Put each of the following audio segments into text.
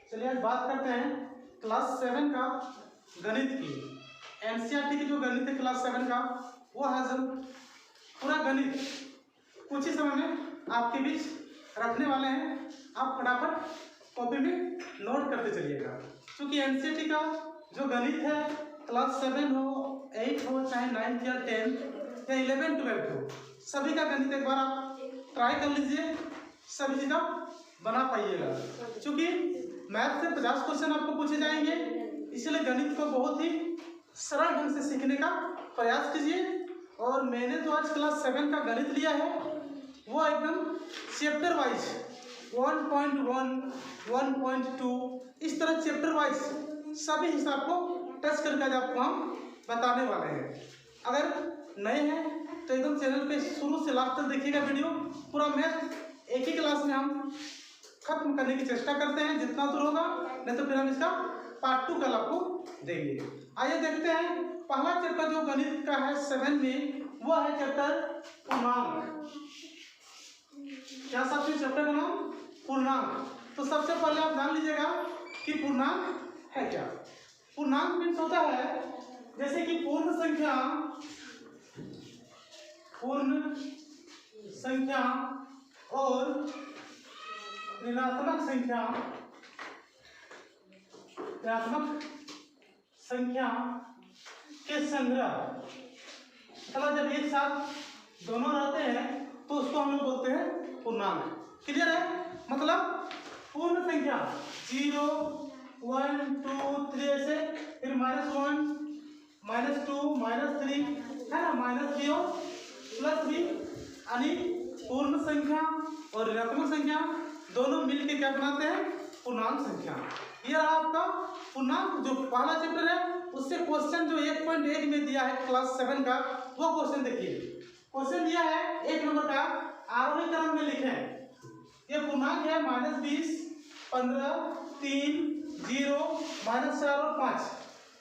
चलिए आज बात करते हैं क्लास 7 का गणित की। एनसीईआरटी की जो गणित है क्लास 7 का वो है जो पूरा गणित कुछ ही समय में आपके बीच रखने वाले हैं। आप फटाफट कॉपी में नोट करते चलिएगा, क्योंकि एनसीईआरटी का जो गणित है क्लास 7 हो, 8 हो, चाहे 9th या 10th या 11th 12th हो, सभी का गणित एक बार आप ट्राई कर लीजिए, सभी चीज़ आप बना पाइएगा। क्योंकि मैथ से 50 क्वेश्चन आपको पूछे जाएंगे, इसलिए गणित को बहुत ही सरल ढंग से सीखने का प्रयास कीजिए। और मैंने जो आज क्लास 7 का गणित लिया है वो एकदम चैप्टर वाइज 1.1, 1.2 इस तरह चैप्टर वाइज सभी हिसाब को टच करके आज आपको हम बताने वाले हैं। अगर नए हैं तो एकदम चैनल पे शुरू से लास्ट तक देखिएगा वीडियो। पूरा मैथ एक ही क्लास में हम खत्म करने की चेष्टा करते हैं जितना दूर होगा, नहीं तो फिर हम इसका पार्ट 2 कल आपको देंगे। आइए देखते हैं पहला चैप्टर जो गणित का है 7 में, वो है चैप्टर पूर्णांक। क्या सबसे चैप्टर का नाम पूर्णांक। तो सबसे पहले आप जान लीजिएगा कि पूर्णांक है क्या। पूर्णांक मीन्स होता है जैसे कि पूर्ण संख्या और ऋणात्मक संख्या के संग्रह। मतलब जब एक साथ दोनों रहते हैं तो उसको हम लोग बोलते हैं पूर्णांक। क्लियर है? मतलब पूर्ण संख्या 0, 1, 2, 3 ऐसे, फिर -1, -2, -3 है ना, -3 और +3, यानी पूर्ण संख्या और ऋणात्मक संख्या दोनों मिलकर क्या बनाते हैं? पूर्णांक संख्या। ये रहा आपका पूर्णांक जो पहला चैप्टर है, उससे क्वेश्चन जो 1.1 में दिया है क्लास 7 का, वो क्वेश्चन देखिए। क्वेश्चन दिया है 1 नंबर का, आरोही क्रम में लिखें। ये पूर्णांक है -20, 15, 3, 0, -4 और 5।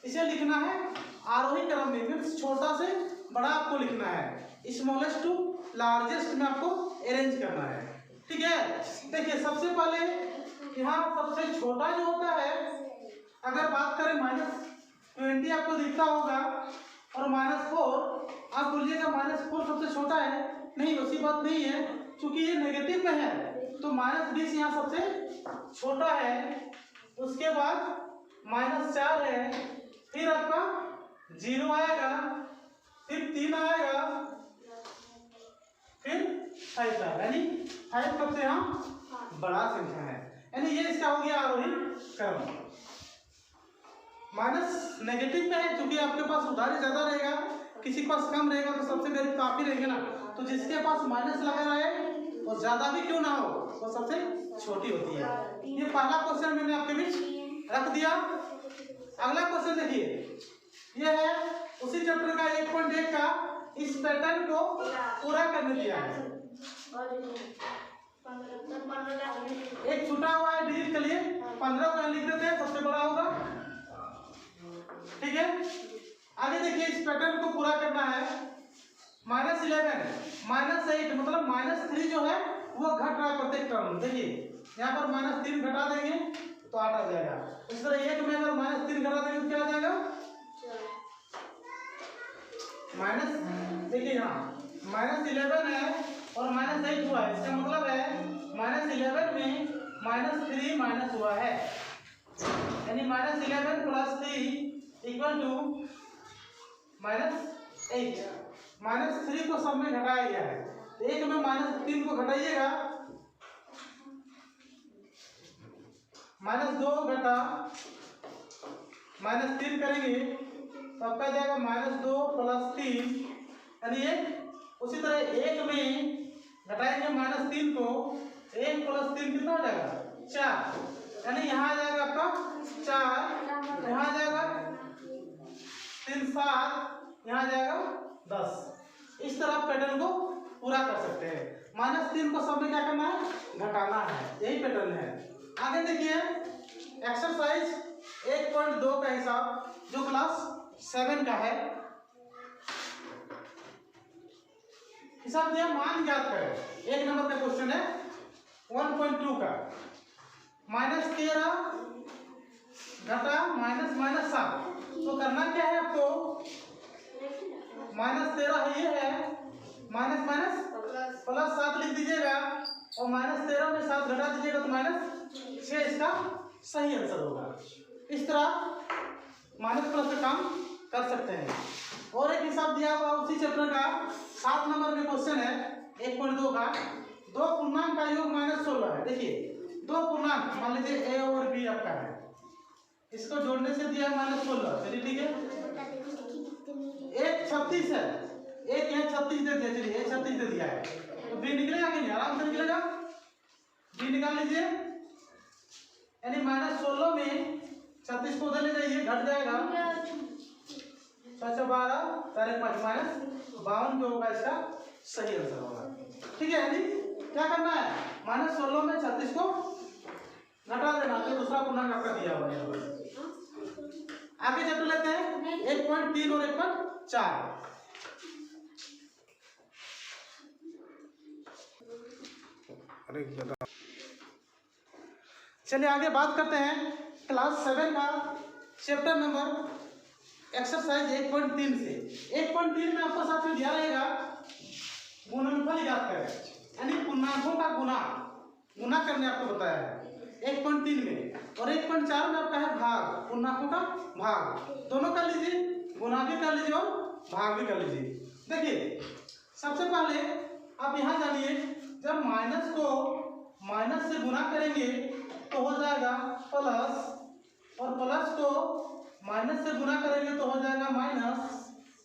इसे लिखना है आरोही क्रम में, मीन्स छोटा से बड़ा आपको लिखना है, स्मॉलेस्ट टू लार्जेस्ट में आपको अरेंज करना है। ठीक है? देखिए सबसे पहले यहाँ सबसे छोटा जो होता है, अगर बात करें -20 आपको दिखता होगा और -4, आप बोलिएगा -4 सबसे छोटा है। नहीं, वैसी बात नहीं है, क्योंकि ये नेगेटिव में है तो -20 यहाँ सबसे छोटा है। उसके बाद -4 है, फिर आपका 0 आएगा, फिर 3 आएगा, फिर 5 आएगा, यानी 5 सबसे यहाँ बड़ा संख्या है। यानी ये इसका हो गया आरोही क्रम। माइनस नेगेटिव में है क्योंकि आपके पास उधारी ज्यादा रहेगा, किसी के पास कम रहेगा तो सबसे गरीब काफी रहेंगे ना। तो जिसके पास माइनस लगा रहा है और ज्यादा भी क्यों ना हो, वो सबसे छोटी होती है। ये पहला क्वेश्चन मैंने आपके बीच रख दिया। अगला क्वेश्चन देखिए, ये है उसी चैप्टर का 1.1 का, इस पैटर्न को पूरा करने दिया है। एक छूटा हुआ है, डिलीट कर लिए, 15 को लिख देते हैं, सबसे बड़ा होगा। ठीक है? आगे देखिए, इस पैटर्न को पूरा करना है। -11, -8 मतलब -3 जो है वो घट रहा है प्रत्येक टर्म। देखिए यहाँ पर -3 घटा देंगे तो 8 आ जाएगा। इस तरह 1 में अगर -3 घटा देंगे तो क्या आ जाएगा? देखिए यहाँ -11 है और -8 हुआ है, इसका मतलब है -11 में -3 माइनस हुआ है, यानी -11 + 3 = -8। -3 को सब में घटाया गया है, तो 1 में -3 को घटाइएगा, -2 घटा -3 करेंगे तो आपका जाएगा -2 + 3, यानी 1। उसी तरह 1 में घटाएंगे -3 को, 1 + 3 कितना हो जाएगा? 4, यानी यहाँ आ जाएगा आपका 4, यहाँ आ जाएगा 3, 7, यहाँ आ जाएगा 10। इस तरह पैटर्न को पूरा कर सकते हैं। -3 को सब में क्या करना है? घटाना है, यही पैटर्न है। आगे देखिए एक्सरसाइज 1.2 का हिसाब जो क्लास 7 का है। हिसाब दिया, मान ज्ञात करें। 1 नंबर का क्वेश्चन है 1.2 का। -13 घटा -7। तो करना क्या है आपको, -13 है ये है, माइनस +7 लिख दीजिएगा और -13 में 7 घटा दीजिएगा तो -6 इसका सही आंसर होगा। इस तरह माइनस प्लस से काम कर सकते हैं। और एक हिसाब दिया हुआ उसी चैप्टर का 7 नंबर में क्वेश्चन है 1.2 का, दो पूर्णांक का योग -16 है। देखिए दो पूर्णांक मान लीजिए ए और बी आपका है, इसको जोड़ने से दिया है -16। चलिए ठीक है, एक 36 है, एक यहाँ 36 दे दिया, चलिए एक 36 दे दिया है तो बी निकलेगा कि नहीं, आराम से निकलेगा। बी निकाल लीजिए, यानी -16 में 36 को उधर ले जाइए, घट जाएगा 12 तारीख 5 -52 जो होगा इसका सही आंसर होगा। ठीक है, यानी क्या करना है, -16 में 36 को घटा देना, तो दूसरा पूर्णांक आपका दिया हुआ है। आगे चैप्टर लेते हैं 1.3 और 1.4। चलिए आगे बात करते हैं क्लास 7 का चैप्टर नंबर एक्सरसाइज 1.3 से। 1.3 में आपको साथ में दिया रहेगा गुणनफल याद करें, यानी पूर्णांकों का गुना करने आपको बताया है 1.3 में। और 1.4 में आपका है भाग, पूर्णांकों का भाग। दोनों कर लीजिए, गुना भी कर लीजिए और भाग भी कर लीजिए। देखिए सबसे पहले आप यहाँ जानिए, जब माइनस को माइनस से गुना करेंगे तो हो जाएगा प्लस, और प्लस को माइनस से गुना करेंगे तो हो जाएगा माइनस,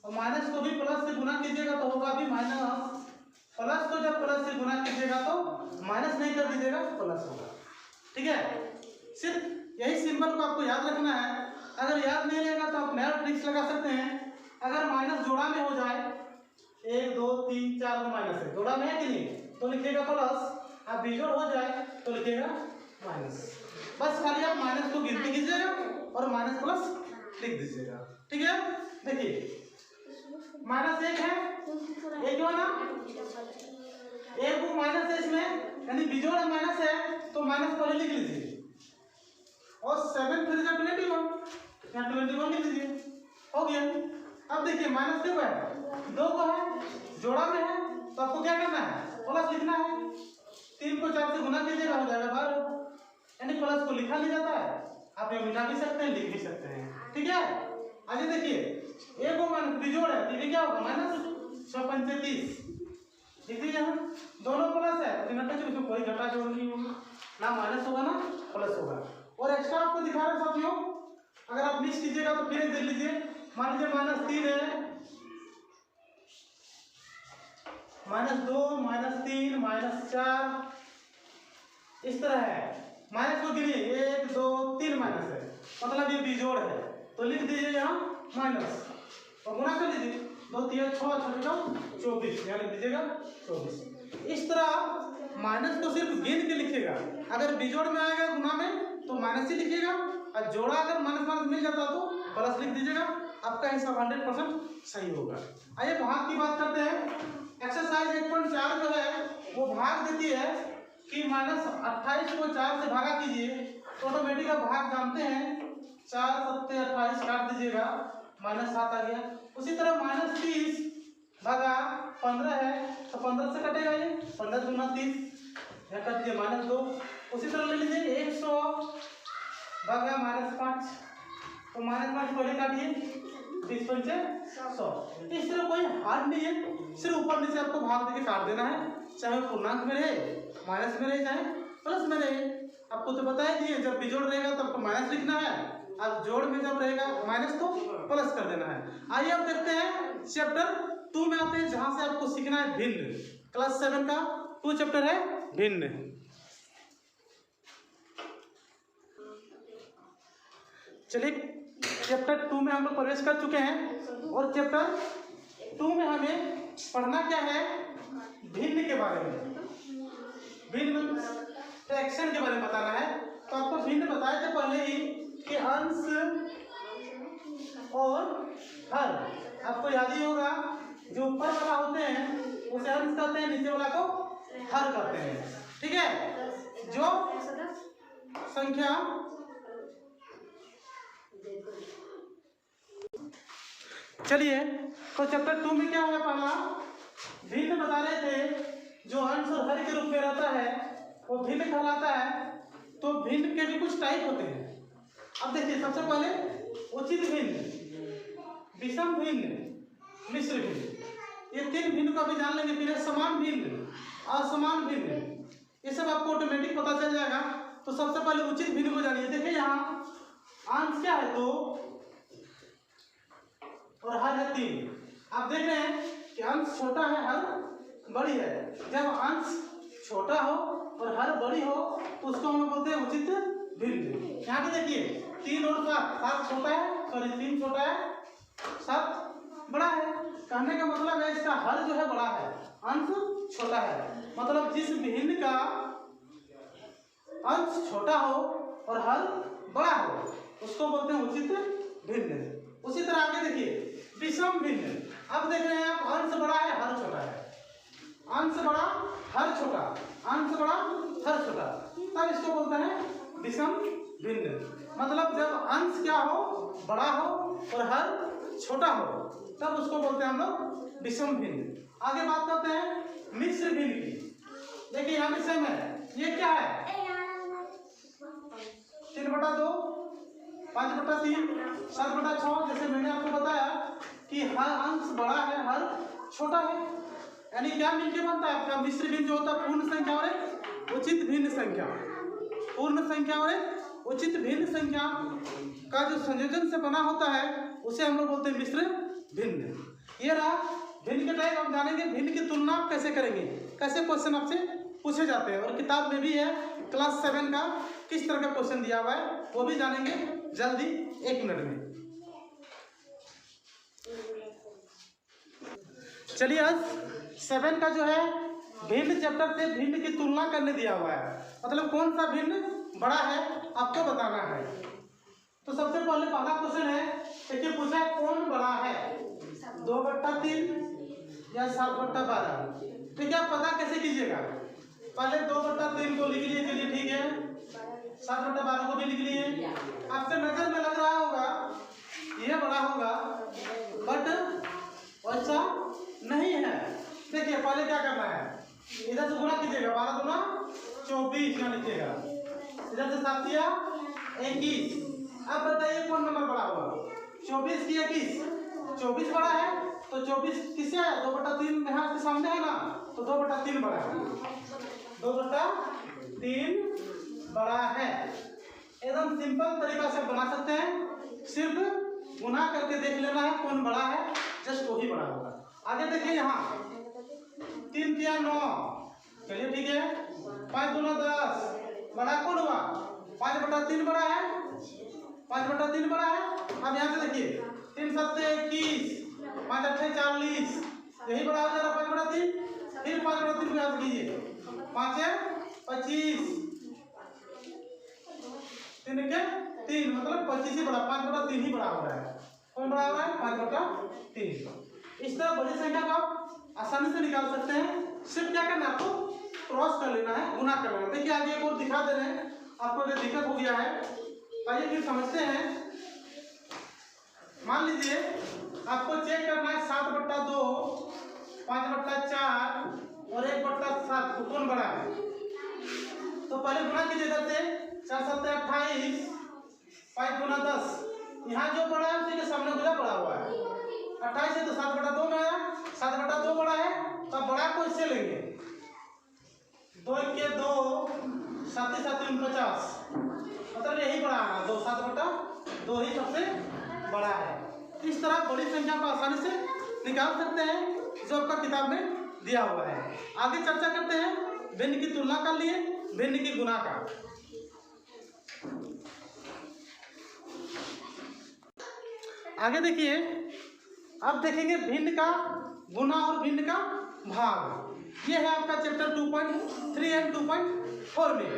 और माइनस को भी प्लस से गुना कीजिएगा तो होगा भी माइनस। प्लस को जब प्लस से गुना कीजिएगा तो माइनस नहीं कर दीजिएगा, प्लस होगा। ठीक है, सिर्फ यही सिंबल को आपको याद रखना है। अगर याद नहीं रहेगा तो आप नया ट्रिक्स लगा सकते हैं। अगर माइनस जोड़ा में हो जाए 1 2 3 4 माइनस है, जोड़ा में है कि नहीं, तो लिखिएगा प्लस, आप बिजोड़ हो जाए तो लिखिएगा माइनस। बस खाली आप माइनस को गिनती कीजिएगा और माइनस प्लस लिख दीजिएगा। ठीक है, देखिए -1 है, एक हो ना, एक को माइनस है इसमें, यानी बिजोड़ माइनस है तो माइनस पहले लिख लीजिए, और 7 3 जा 21, यहाँ 21 लिख लीजिए, हो गया। अब देखिए माइनस क्यों है, 2 को है, जोड़ा में है तो आपको क्या करना है, प्लस लिखना है। 3 को 4 से गुना कीजिएगा, हो जाएगा 12, यानी प्लस को लिखा नहीं जाता है, आप ये मिटा भी सकते हैं, लिख भी सकते हैं। ठीक है, आगे देखिए 1 को माइनस बिजोड़ है, तो ये क्या होगा -6 5 30, लिख दीजिए। हम दोनों प्लस है तो कोई घटा जोड़ नहीं होगा, ना माइनस होगा ना प्लस होगा। और एक्स्ट्रा आपको दिखा रहे साथियों, अगर आप मिक्स कीजिएगा तो फिर देख लीजिए, मान लीजिए -3 है, -2 -3 -4 इस तरह है। माइनस को गिनिए 1 2 3 माइनस है, मतलब ये बिजोड़ है तो लिख दीजिए यहाँ माइनस, और गुना कर लीजिए 2 3 6 24, यहाँ लिख दीजिएगा 24। इस तरह माइनस को सिर्फ गिन के लिखिएगा, अगर बिजोड़ में आएगा गुना में तो माइनस ही लिखिएगा, और जोड़ा अगर माइनस मिल जाता तो प्लस लिख दीजिएगा, आपका हिसाब 100% सही होगा। आइए भाग की बात करते हैं। एक्सरसाइज 1.4 जो है वो भाग देती है कि -28 को 4 से भागा कीजिए, तो ऑटोमेटिक भाग जानते हैं, 4 7 28 काट दीजिएगा, -7 आ गया। उसी तरह -30 भागा 15 है तो 15 से कटेगा, ये 15 दूना 30, यहाँ काट दीजिए -2। उसी तरह ले लीजिए 100 भागा -5, तो -5 पहले काटिए, 20 पंचे 100। इस तरह कोई हार्ड नहीं है, सिर्फ ऊपर नीचे आपको भाग देके काट देना है, चाहे पूर्णांक में रहे, माइनस में रहे, चाहे प्लस में रहे। आपको तो बता ही दिए, जब बिजोड़ रहेगा तो आपको माइनस लिखना है, अब जोड़ में जब रहेगा माइनस तो प्लस कर देना है। आइए अब देखते हैं चैप्टर 2 में आते हैं, जहां से आपको सीखना है भिन्न। क्लास 7 का 2 चैप्टर है भिन्न। चलिए चैप्टर 2 में हम लोग प्रवेश कर चुके हैं, और चैप्टर 2 में हमें पढ़ना क्या है, भिन्न के बारे में। भिन्न फ्रैक्शन के बारे में बताना है। तो आपको भिन्न बताए थे पहले ही कि अंश और हर, आपको याद ही होगा, जो ऊपर वाला होते हैं उसे अंश कहते हैं, नीचे वाला को हर कहते हैं। ठीक है, जो संख्या चलिए तो चैप्टर 2 में क्या है, पहला भिन्न बता रहे थे। जो अंश और हर के रूप में रहता है वो भिन्न कहलाता है। तो भिन्न के भी कुछ टाइप होते हैं। अब देखिए सबसे पहले उचित भिन्न, विषम भिन्न, मिश्र भिन्न। ये तीन भिन्न को अभी जान लेंगे। फिर समान भिन्न, असमान भिन्न, ये सब आपको ऑटोमेटिक पता चल जाएगा। तो सबसे पहले उचित भिन्न को जानिए। देखिए यहाँ अंश क्या है 2 और हर है 3। आप देख रहे हैं कि अंश छोटा है, हर बड़ी है। जब अंश छोटा हो और हर बड़ी हो तो उसको हम लोग बोलते हैं उचित भिन्न। यहाँ पे देखिए 3 और 7, 7 छोटा है, सॉरी 3 छोटा है, 7 बड़ा है। कहने का मतलब है इसका हर जो है बड़ा है, अंश छोटा है। मतलब जिस भिन्न का अंश छोटा हो और हर बड़ा हो उसको बोलते हैं उचित भिन्न। उसी तरह आगे देखिए विषम भिन्न। अब देख रहे हैं आप, अंश बड़ा है, हर छोटा है। अंश बड़ा, हर छोटा, अंश बड़ा, हर छोटा, तब इसको बोलते हैं विषम भिन्न। मतलब जब अंश क्या हो, बड़ा हो और हर छोटा हो तब उसको बोलते हैं हम लोग विषम भिन्न। आगे बात करते हैं मिश्र भिन्न की। देखिए यहाँ विषम है, ये क्या है 3/2, 5/3, 7/6। जैसे मैंने आपको बताया कि हर अंश बड़ा है, हर छोटा है। यानी क्या मिलके बनता है आपका मिश्र भिन्न जो होता है, पूर्ण संख्या और एक उचित भिन्न संख्या। पूर्ण संख्या और एक उचित भिन्न संख्या का जो संयोजन से बना होता है उसे हम लोग बोलते हैं मिश्र भिन्न। ये रहा भिन्न के टाइप। हम जानेंगे भिन्न की तुलना आप कैसे करेंगे, कैसे क्वेश्चन आपसे पूछे जाते हैं। और किताब में भी है क्लास 7 का किस तरह का क्वेश्चन दिया हुआ है वो भी जानेंगे जल्दी 1 मिनट में। चलिए आज 7 का जो है भिन्न चैप्टर से भिन्न की तुलना करने दिया हुआ है। मतलब कौन सा भिन्न बड़ा है आपको बताना है। तो सबसे पहले पहला क्वेश्चन है, देखिए पूछा है कौन बड़ा है, 2/3 या 7/12। तो क्या पता कैसे कीजिएगा, पहले 2/3 को लिख लीजिए, चलिए ठीक है, 7/12 को भी लिख लिए। आपके नजर में लग रहा होगा यह बड़ा होगा, बट ऐसा नहीं है। देखिए पहले क्या करना है, इधर से गुणा कीजिएगा, 12 दूना 24 यहाँ लिखिएगा, इधर से 7 दिया 21। अब बताइए कौन नंबर बड़ा हुआ, 24 की 21। 24 बड़ा है तो 24 किससे है, 2/3 यहाँ के सामने है ना, तो 2/3 बड़ा है, 2/3 बड़ा है। एकदम सिंपल तरीका से बना सकते हैं, सिर्फ गुना करके देख लेना है कौन बड़ा है, जस्ट वही बड़ा होगा। आगे देखिए यहाँ 3 किया 9, चलिए ठीक है, 5 दूना 10, बड़ा कौन हुआ, 5/3 बड़ा है, 5/3 बड़ा है। अब यहाँ से देखिए 3 7 21, 5 8 40, यही बड़ा हो जा रहा 5/3। फिर 5/3 को याद कीजिए, 5 25, 3 के 3, मतलब 25 ही बड़ा, 5/3 ही बड़ा हो रहा है। कौन बड़ा हो रहा है, 5/3। इस तरह बड़ी संख्या को आप आसानी से निकाल सकते हैं। सिर्फ क्या करना है, आपको क्रॉस कर लेना है, गुना कर लेना। देखिए आगे एक और दिखा दे रहे हैं आपको, अगर दिक्कत हो गया है आइए फिर समझते हैं। मान लीजिए आपको चेक करना है 7/2, 5/4 और 1/7 को कौन बड़ा है। तो पहले गुणा कीजिए, इधर से 4 7 28, 5 गुना 10, यहाँ जो बड़ा है उसी के सामने गुना बड़ा हुआ है। 28 है तो 7/2 में आया, 7/2 बड़ा है तो बड़ा को इससे लेंगे, 2 के 2, 7 7 49, मतलब यही बड़ा है, 2 7/2 ही सबसे बड़ा है। इस तरह बड़ी संख्या को आसानी से निकाल सकते हैं जो आपका किताब में दिया हुआ है। आगे चर्चा करते हैं भिन्न की तुलना कर लिए, भिन्न की गुना का। आगे देखिए, अब देखेंगे भिन्न का गुना और भिन्न का भाग। ये है आपका चैप्टर 2.3 एंड 2.4 में।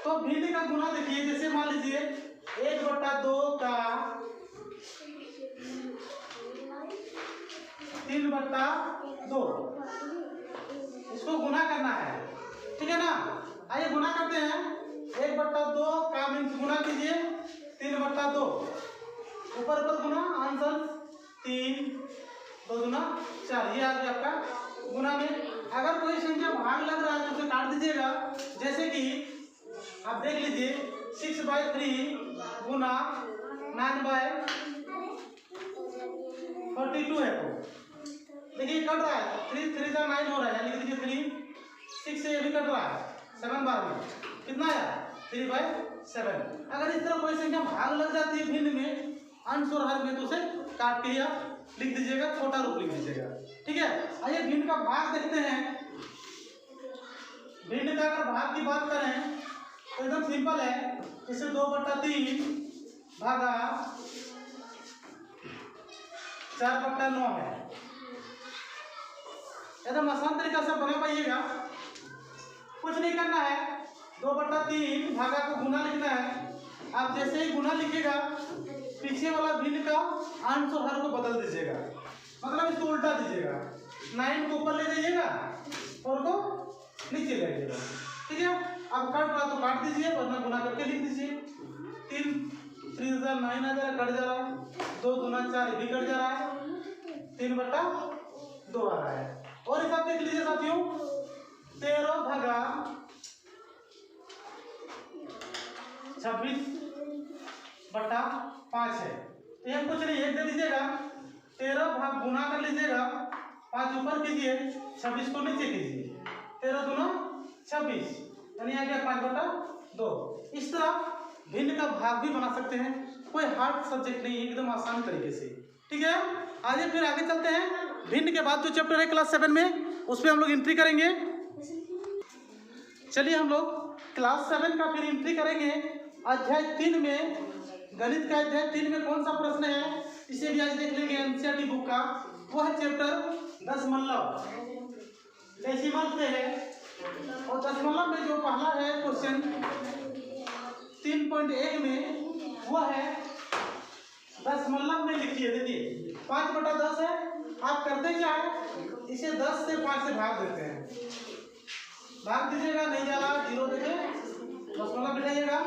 तो भिन्न का गुना देखिए, जैसे मान लीजिए 1/2 का 3/2, इसको गुना करना है, ठीक है ना। आइए गुना करते हैं। 1/2 का मीन्स गुना कीजिए 3/2 ऊपर ऊपर गुना आंसर 3 2 दूना 4 ये आ गया आपका गुना में। अगर कोई संख्या भाग लग रहा है तो उसे काट दीजिएगा। जैसे कि आप देख लीजिए 6/3 गुना 9/42 है। तो देखिए कट रहा है 3 3 का 9 हो रहा है, लिख दीजिए 3 6 से ये भी कट रहा है 7 बार में कितना आया 3/7। अगर इस तरह कोई संख्या भाग लग जाती है भिन्न में अंश और हर में तो उसे काट के आप लिख दीजिएगा, छोटा रूप लिख दीजिएगा। ठीक है, आइए भिन्न का भाग देखते हैं। भिन्न का अगर भाग की बात करें तो एकदम सिंपल है। इसे 2/3 भागा 4/9 है। एकदम आसान तरीका से बना पाइएगा, कुछ नहीं करना है। 2/3 भागा को गुना लिखना है। आप जैसे ही गुना लिखिएगा पीछे वाला भिन्न का अंश और हर को बदल दीजिएगा, मतलब इसको उल्टा दीजिएगा। 9 को ऊपर ले जाइएगा और को नीचे ले जाइएगा। ठीक है, अब कट रहा तो काट दीजिए वरना गुना करके लिख दीजिए। 3 3 9 आ जा रहा, कट जा रहा है। 2 दूना 4 भी कट जा रहा है। 3/2 आ रहा है। और हिसाब देख लीजिए साथियों 13 भागा 26/5 है। तो ये कुछ नहीं 1 दे दीजिएगा। 13 भाग गुना कर लीजिएगा, 5 ऊपर कीजिए 26 को नीचे कीजिए। 13 दूना 26 यानी आ गया 5/2। इस तरह भिन्न का भाग भी बना सकते हैं, कोई हार्ड सब्जेक्ट नहीं है, एकदम आसान तरीके से। ठीक है, आइए फिर आगे चलते हैं। भिन्न के बाद जो चैप्टर है क्लास 7 में उस पर हम लोग एंट्री करेंगे। चलिए हम लोग क्लास 7 का फिर एंट्री करेंगे। अध्याय 3 में गणित का अध्याय 3 में कौन सा प्रश्न है इसे भी आज देख लेंगे एनसीईआरटी बुक का। वो है चैप्टर दशमलव, डेसिमल से है। और दशमलव में जो पहला है क्वेश्चन 3.1 में वो है दशमलव में लिखिए। देखिए 5/10 है। आप करते क्या है इसे 10 से 5 से भाग देते हैं। भाग दीजिएगा, नहीं जा रहा 0 देके दशमलव बिठाइएगा।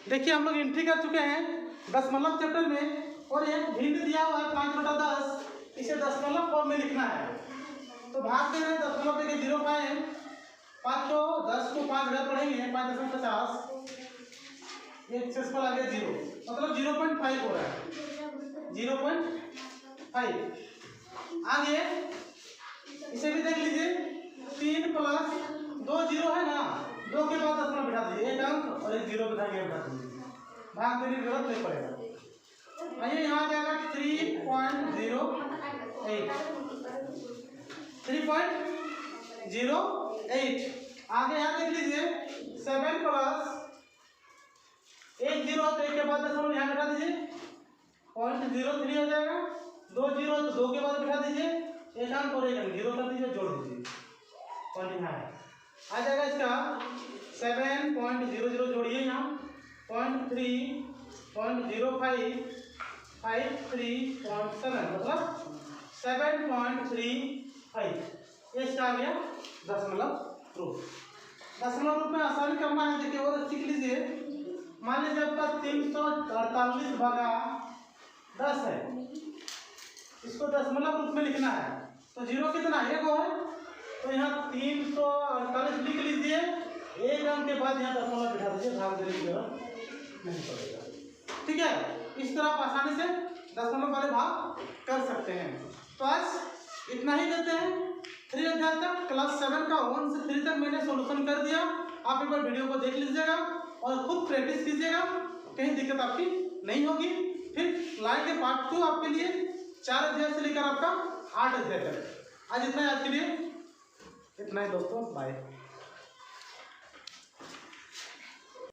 देखिए हम लोग एंट्री कर चुके हैं दशमलव चैप्टर में। और एक भिन्न दिया हुआ है 5/10, इसे दशमलव फॉर्म में लिखना है। तो भाग दे रहे हैं दशमलव देके 0.5 5 को 10 को 5 घर पढ़ेंगे 5.50 ये सक्सेसफुल आ गया 0, मतलब 0.5 हो रहा है 0.5। आगे इसे भी देख लीजिए 3 + 2 0 है ना, 2 के बाद दशमलव बिठा दीजिए, एक अंक और एक 0 बिठा के बिठा दीजिए, भाग देने की जरूरत नहीं पड़ेगा। आइए यहाँ आ जाएगा 3.08। आगे यहाँ देख लीजिए 7 + 1 0 तो 1 के बाद दशमलव यहाँ बिठा दीजिए 0.03 हो जाएगा। 2 0 तो 2 के बाद बिठा दीजिए, एक अंक और एक अंक 0 कर दीजिए, जोड़ दीजिए 29 आ जाएगा। इसका 7.00 जोड़िए यहाँ 0.30553.7 मतलब 7.35 इसका आ गया दशमलव रूप। दशमलव रूप में आसानी करना है। देखिए और सीख लीजिए, मान लीजिए आपका 348/10 है, इसको दशमलव रूप में लिखना है। तो 0 कितना 1 है, तो यहाँ 348 लिख लीजिए, एक अंक के बाद यहाँ दशमलव बिठा दीजिए, भाग देने की जरूरत नहीं पड़ेगा। ठीक है, इस तरह आप आसानी से दशमलव वाले भाग कर सकते हैं। तो आज इतना ही देते हैं। 3 अध्याय तक क्लास 7 का 1 से 3 तक मैंने सॉल्यूशन कर दिया। आप एक बार वीडियो को देख लीजिएगा और खुद प्रैक्टिस कीजिएगा, कहीं दिक्कत आपकी नहीं होगी। फिर लाएंगे पार्ट 2 आपके लिए 4 अध्याय से लेकर आपका 8 अध्याय तक। आज इतना है, आज के लिए इतना ही दोस्तों, बाय।